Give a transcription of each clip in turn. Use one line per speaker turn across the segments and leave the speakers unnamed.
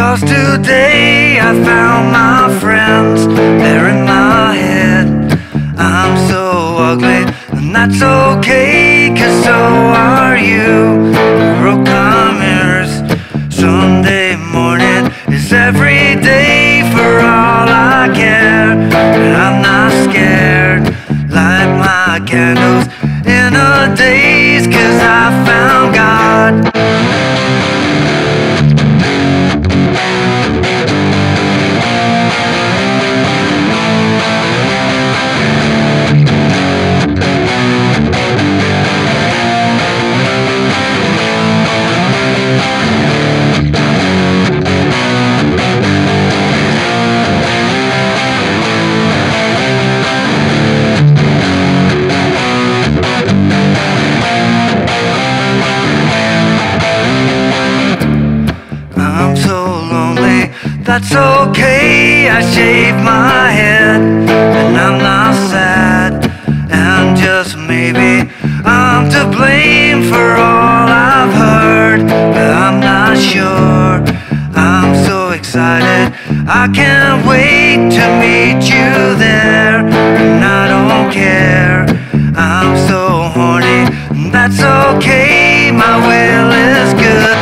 'cause today I found my friends, they're in my head. I'm so ugly, and that's okay, 'cause so are you. Broke my mirrors. Sunday morning is every day for all I care, and I'm not scared. Light my candles in a daze, 'cause I found God. That's okay, I shave my head, and I'm not sad, and just maybe I'm to blame for all I've heard, but I'm not sure. I'm so excited, I can't wait to meet you there, and I don't care. I'm so horny, and that's okay, my will is good.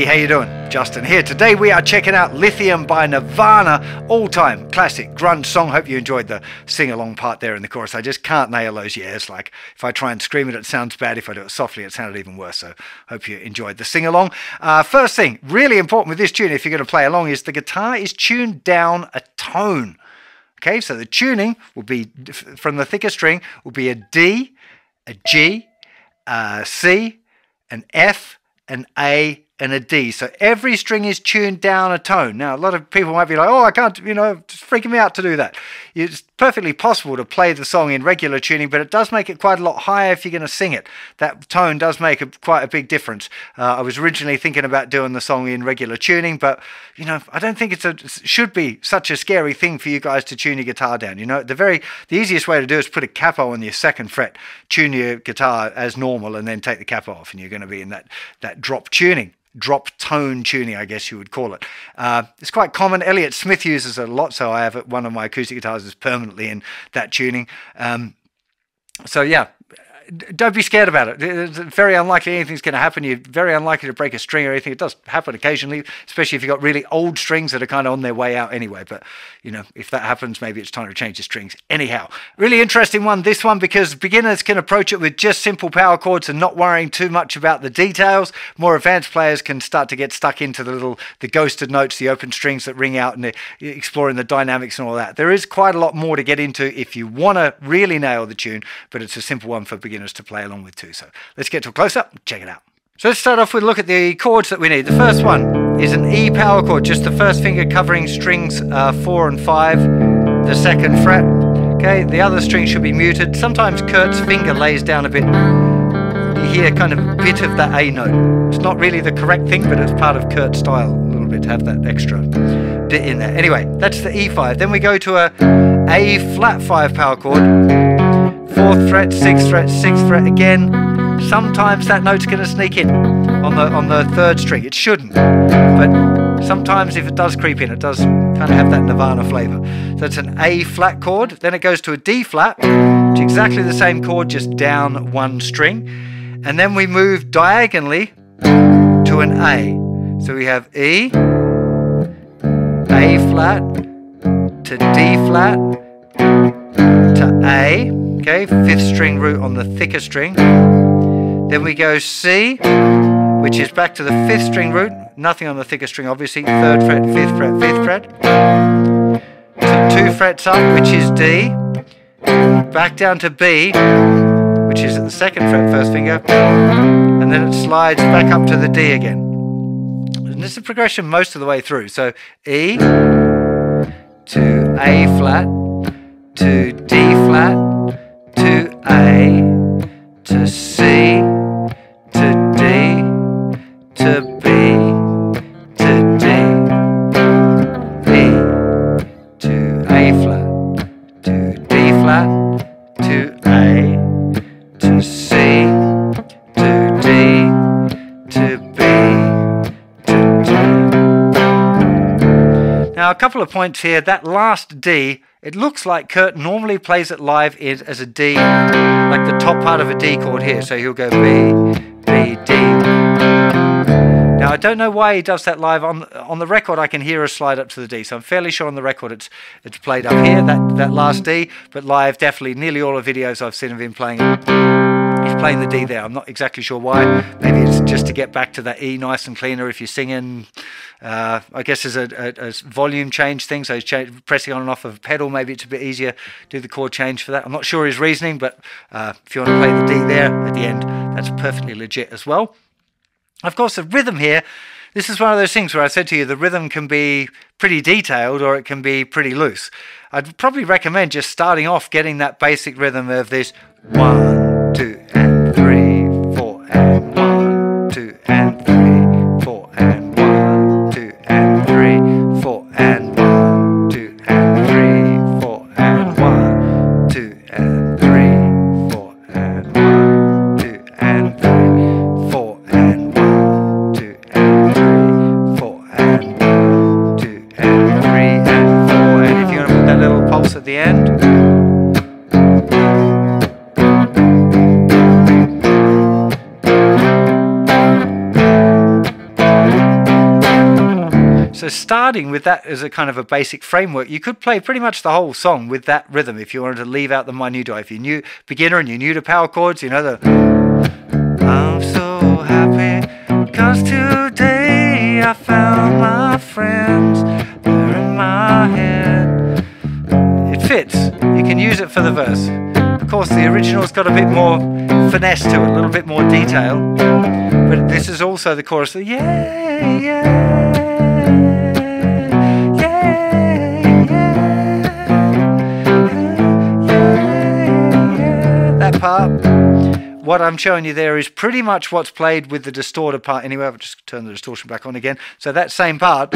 How you doing? Justin here. Today we are checking out Lithium by Nirvana, all-time classic grunge song. Hope you enjoyed the sing-along part there in the chorus. I just can't nail those years. Like if I try and scream it sounds bad. If I do it softly, it sounded even worse. So hope you enjoyed the sing-along. First thing, really important with this tune, if you're going to play along, is the guitar is tuned down a tone. Okay, so the tuning will be, from the thicker string, will be a D, a G, a C, an F, an A, and a D. So every string is tuned down a tone. Now, a lot of people might be like, oh, I can't, it's freaking me out to do that. It's perfectly possible to play the song in regular tuning, but it does make it quite a lot higher if you're going to sing it. That tone does make quite a big difference. I was originally thinking about doing the song in regular tuning, but, I don't think it should be such a scary thing for you guys to tune your guitar down. The easiest way to do it is put a capo on your second fret, tune your guitar as normal, and then take the capo off, and you're going to be in that drop tuning. Drop tone tuning, I guess you would call it. It's quite common. Elliott Smith uses it a lot, so I have one of my acoustic guitars is permanently in that tuning. So yeah, don't be scared about it. It's very unlikely anything's going to happen. You're very unlikely to break a string or anything. It does happen occasionally, especially if you've got really old strings that are kind of on their way out anyway. But, if that happens, maybe it's time to change the strings. Anyhow, really interesting one, this one, because beginners can approach it with just simple power chords and not worrying too much about the details. More advanced players can start to get stuck into the ghosted notes, the open strings that ring out, and exploring the dynamics and all that. There is quite a lot more to get into if you want to really nail the tune, but it's a simple one for beginners to play along with too. So let's get to a close-up and check it out. So let's start off with a look at the chords that we need. The first one is an E power chord, just the first finger covering strings 4 and 5, the second fret. Okay, the other string should be muted. Sometimes Kurt's finger lays down a bit. You hear kind of a bit of that A note. It's not really the correct thing, but it's part of Kurt's style a little bit to have that extra bit in there. Anyway, that's the E5. Then we go to a flat 5 power chord. 4th fret, 6th fret, 6th fret again. Sometimes that note's going to sneak in on the 3rd string. It shouldn't, but Sometimes if it does creep in, it does kind of have that Nirvana flavor. So it's an A flat chord, then it goes to a D flat, which is exactly the same chord, just down one string. And then we move diagonally to an A. So we have E, A flat, to D flat, to A, okay, 5th string root on the thicker string. Then we go C, which is back to the 5th string root, nothing on the thicker string obviously, 3rd fret, 5th fret, 5th fret. So 2 frets up, which is D, back down to B, which is at the 2nd fret, 1st finger, and then it slides back up to the D again. And this is a progression most of the way through. So E, to A flat, to D flat, to A, to C, to D, to B, to D, E, to A flat, to D flat, to A, to C, to D, to B, to D. Now a couple of points here. That last D, it looks like Kurt normally plays it live as a D, like the top part of a D chord here. So he'll go B, B, D. Now I don't know why he does that live. On the record I can hear a slide up to the D, so I'm fairly sure on the record it's played up here, that last D, but live definitely, nearly all the videos I've seen of him playing it, he's playing the D there. I'm not exactly sure why. Maybe it's just to get back to that E nice and cleaner if you're singing. I guess there's a volume change thing, so he's pressing on and off of a pedal. Maybe it's a bit easier to do the chord change for that. I'm not sure his reasoning, but if you want to play the D there at the end, that's perfectly legit as well. Of course, the rhythm here, this is one of those things where I said to you, the rhythm can be pretty detailed or it can be pretty loose. I'd probably recommend just starting off getting that basic rhythm of this 1, 2, and 3, 4, and 1, 2, and 3, 4, and 1, 2, and 3, 4, and 1, 2, and 3, 4, and 1, 2, and 3, 4, and 1, 2, and 3, 4, and 1, 2, and 3, 4, and 1, 2, and 3, and 4. And if you're going to put that little pulse at the end. So starting with that as a kind of a basic framework, you could play pretty much the whole song with that rhythm if you wanted to leave out the minuto. If you're new beginner and you're new to power chords, you know the I'm so happy cause today I found my friends, they're in my head. It fits. You can use it for the verse. Of course the original's got a bit more finesse to it, a little bit more detail. But this is also the chorus. So yeah, yeah. Part. What I'm showing you there is pretty much what's played with the distorted part anyway. I'll just turn the distortion back on again. So that same part.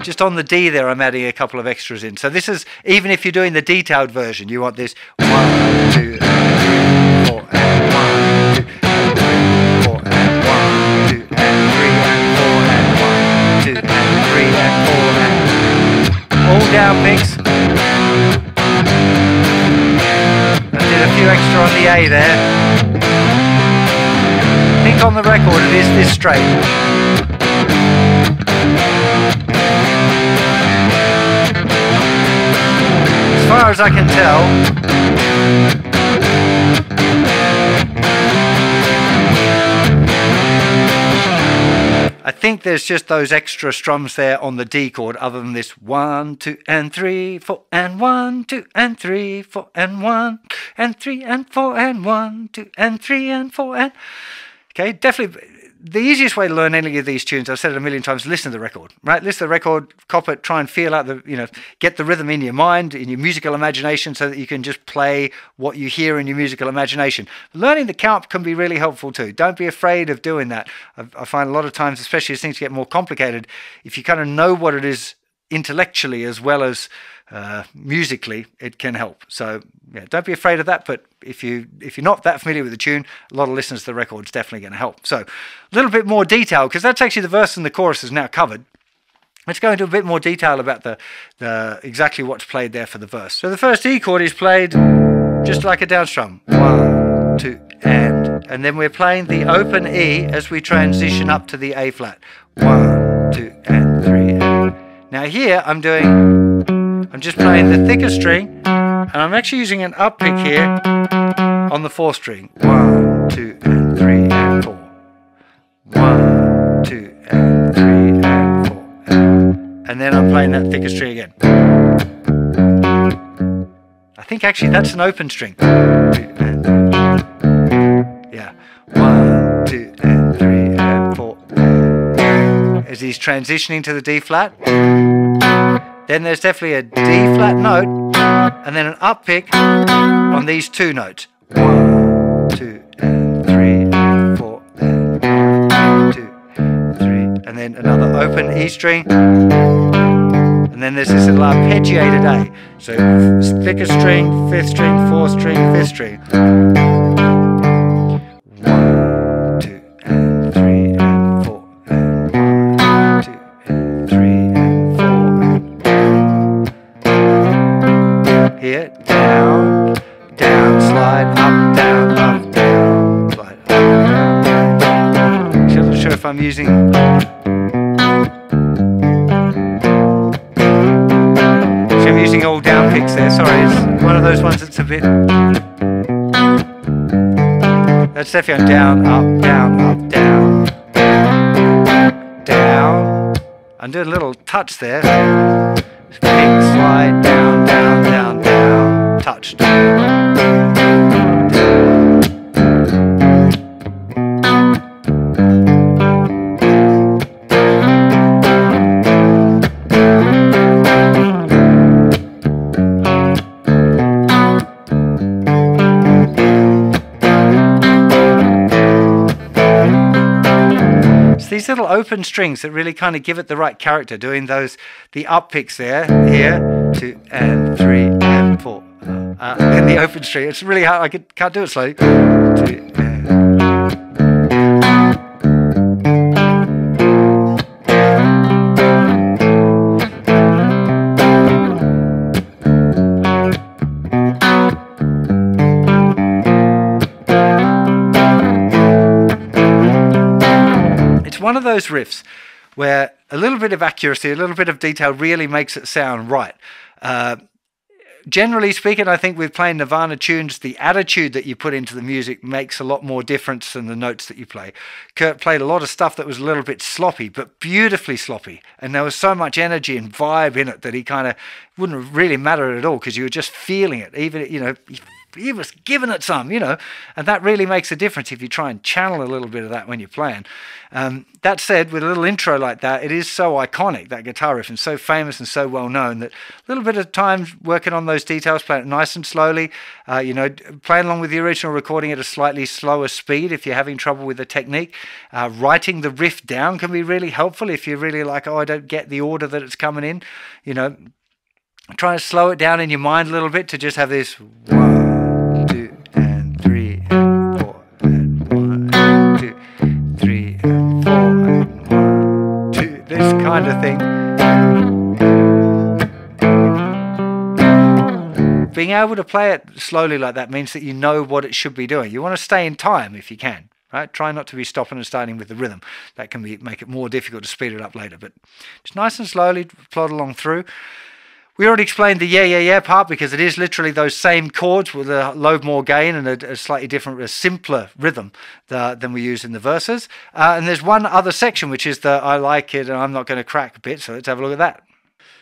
Just on the D there, I'm adding a couple of extras in. So this is, even if you're doing the detailed version, you want this 1, 2, 3, 4, and 1, 2, and 3, 4, and 1, 2, and 3, and 4, and 1, 2, and 3, and 4, and all down picks. I did a few extra on the A there. I think on the record it is this straight. As far as I can tell, I think there's just those extra strums there on the D chord, other than this 1, 2, and 3, 4, and 1, 2, and 3, 4, and 1, and 3, and 4, and 1, 2, and 3, and 4, and... Okay, definitely the easiest way to learn any of these tunes, I've said it a million times, listen to the record, right? Listen to the record, cop it, try and feel out the, get the rhythm in your mind, in your musical imagination, so that you can just play what you hear in your musical imagination. Learning the count can be really helpful too. Don't be afraid of doing that. I find a lot of times, especially as things get more complicated, if you kind of know what it is intellectually as well as musically, it can help. So yeah, don't be afraid of that. But if you're not that familiar with the tune, a lot of listeners to the record's definitely going to help. So a little bit more detail, because that's actually the verse and the chorus is now covered. Let's go into a bit more detail about the exactly what's played there for the verse. So the first E chord is played just like a down strum. 1, 2, and then we're playing the open E as we transition up to the A flat. 1, 2, and 3. And. Now here I'm just playing the thicker string, and I'm actually using an up pick here on the 4th string. 1, 2, and 3, and 4. 1, 2, and 3, and 4. And then I'm playing that thicker string again. I think actually that's an open string. 2, and 3. Yeah. 1, 2, and 3, and 4. As he's transitioning to the D flat. Then there's definitely a D flat note, and then an up pick on these 2 notes. 1, 2, and 3, and 4, and 1, 2, 3, and then another open E string, and then there's this little arpeggiated A. So thicker string, 5th string, 4th string, 5th string. 1, 2, and 3, and 4, and 1, 2, and 3, and 4. Here, down, down, slide, up, down, slide, up, down. I'm not sure if I'm using. I'm using all down picks there. Sorry, it's one of those ones that's a bit. That's definitely on down, up, down, up, down, down. I'm doing a little touch there. Pick, slide, down, down, down, down, touched. These little open strings that really kind of give it the right character, doing the up picks there, here, 2, and 3, and 4. And the open string, it's really hard, I can't do it slowly. 2, and. One of those riffs where a little bit of accuracy, a little bit of detail really makes it sound right. Generally speaking, I think with playing Nirvana tunes, the attitude that you put into the music makes a lot more difference than the notes that you play. Kurt played a lot of stuff that was a little bit sloppy, but beautifully sloppy. And there was so much energy and vibe in it that he kind of wouldn't really matter at all, because you were just feeling it. Even, you know, he was giving it some, you know, and that really makes a difference if you try and channel a little bit of that when you're playing. That said, with a little intro like that, it is so iconic, that guitar riff, and so famous and so well known, that a little bit of time working on those details, playing it nice and slowly, you know, playing along with the original recording at a slightly slower speed if you're having trouble with the technique. Writing the riff down can be really helpful if you're really like, oh, I don't get the order that it's coming in, you know. Try to slow it down in your mind a little bit to just have this 1, 2, and 3, and 4, and 1, 2, 3, and 4, and 1, 2, this kind of thing. Being able to play it slowly like that means that you know what it should be doing. You want to stay in time if you can. Right? Try not to be stopping and starting with the rhythm. That can make it more difficult to speed it up later. But just nice and slowly plod along through. We already explained the yeah, yeah, yeah part, because it is literally those same chords with a low more gain and a slightly different, a simpler rhythm than we use in the verses. And there's one other section, which is the I like it and I'm not going to crack bit. So let's have a look at that.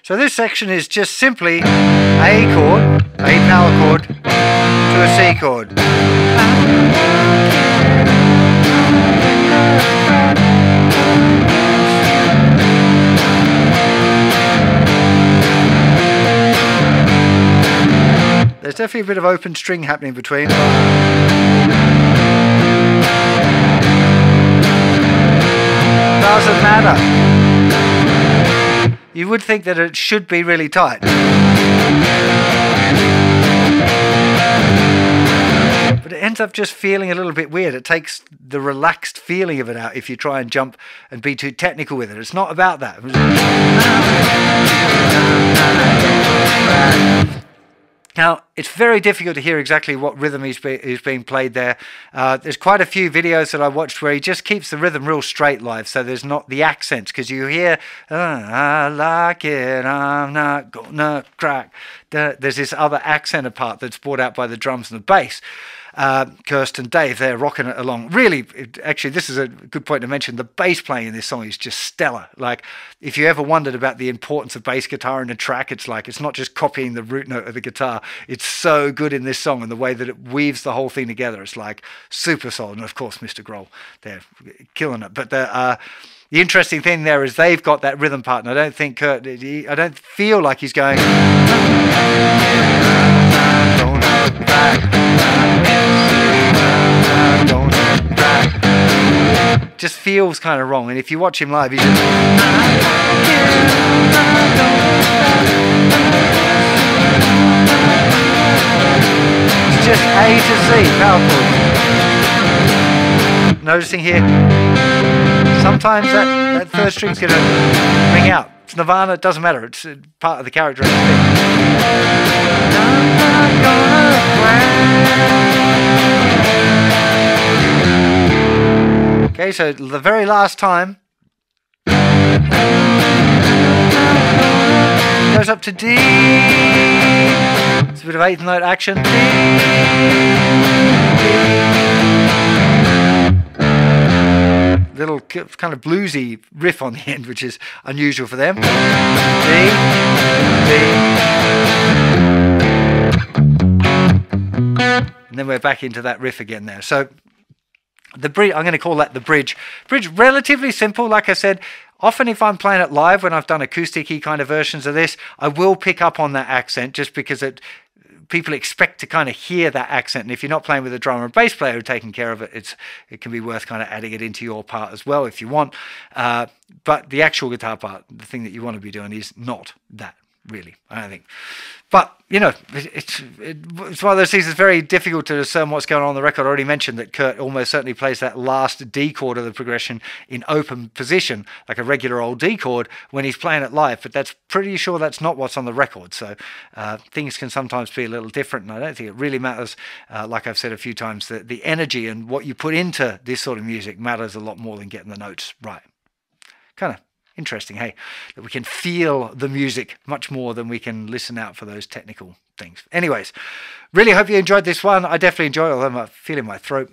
So this section is just simply A chord, A power chord to a C chord. There's definitely a bit of open string happening between. Doesn't matter. You would think that it should be really tight. But it ends up just feeling a little bit weird. It takes the relaxed feeling of it out if you try and jump and be too technical with it. It's not about that. Now, it's very difficult to hear exactly what rhythm is being played there. There's quite a few videos that I watched where he just keeps the rhythm real straight live, so there's not the accents, because you hear, I like it, I'm not gonna crack. There's this other accented part that's brought out by the drums and the bass. Kirsten, Dave, they're rocking it along. Really, actually, this is a good point to mention. The bass playing in this song is just stellar. Like, if you ever wondered about the importance of bass guitar in a track, it's like, it's not just copying the root note of the guitar. It's so good in this song, and the way that it weaves the whole thing together. It's like super solid. And of course, Mr. Grohl, they're killing it. But the interesting thing there is they've got that rhythm part, and I don't think Kurt, I don't feel like he's going. Just feels kind of wrong, and if you watch him live, he's just, it's just A to C, powerful. Noticing here, sometimes that third string's going to ring out. It's Nirvana, it doesn't matter, it's part of the character of the thing. Okay, so the very last time goes up to D. It's a bit of eighth note action. Little kind of bluesy riff on the end, which is unusual for them. D, D. And then we're back into that riff again there. So the bridge, I'm going to call that the bridge. Bridge, relatively simple, like I said. Often if I'm playing it live, when I've done acoustic-y kind of versions of this, I will pick up on that accent just because people expect to kind of hear that accent. And if you're not playing with a drummer and bass player who are taking care of it, it can be worth kind of adding it into your part as well if you want. But the actual guitar part, the thing that you want to be doing is not that, really, I don't think. But, you know, it's one of those things that's very difficult to discern what's going on the record. I already mentioned that Kurt almost certainly plays that last D chord of the progression in open position, like a regular old D chord, when he's playing it live. But that's pretty sure that's not what's on the record. So things can sometimes be a little different, and I don't think it really matters. Like I've said a few times, that the energy and what you put into this sort of music matters a lot more than getting the notes right. Kind of interesting, hey, that we can feel the music much more than we can listen out for those technical things. Anyways, really hope you enjoyed this one. I definitely enjoyed it, although I'm feeling my throat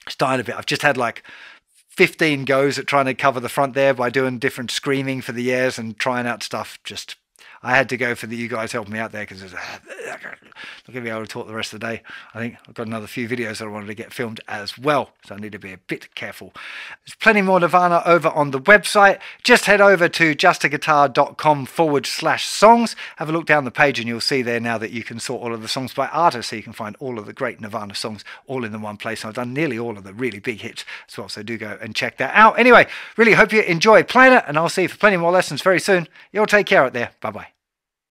is dying a bit. I've just had like 15 goes at trying to cover the front there by doing different screaming for the airs and trying out stuff. Just, I had to go for you guys helping me out there, because I'm not going to be able to talk the rest of the day. I think I've got another few videos that I wanted to get filmed as well, so I need to be a bit careful. There's plenty more Nirvana over on the website. Just head over to justinguitar.com/songs. Have a look down the page and you'll see there now that you can sort all of the songs by artist, so you can find all of the great Nirvana songs all in the one place. I've done nearly all of the really big hits as well, so do go and check that out. Anyway, really hope you enjoy playing it, and I'll see you for plenty more lessons very soon. You all take care out there. Bye-bye.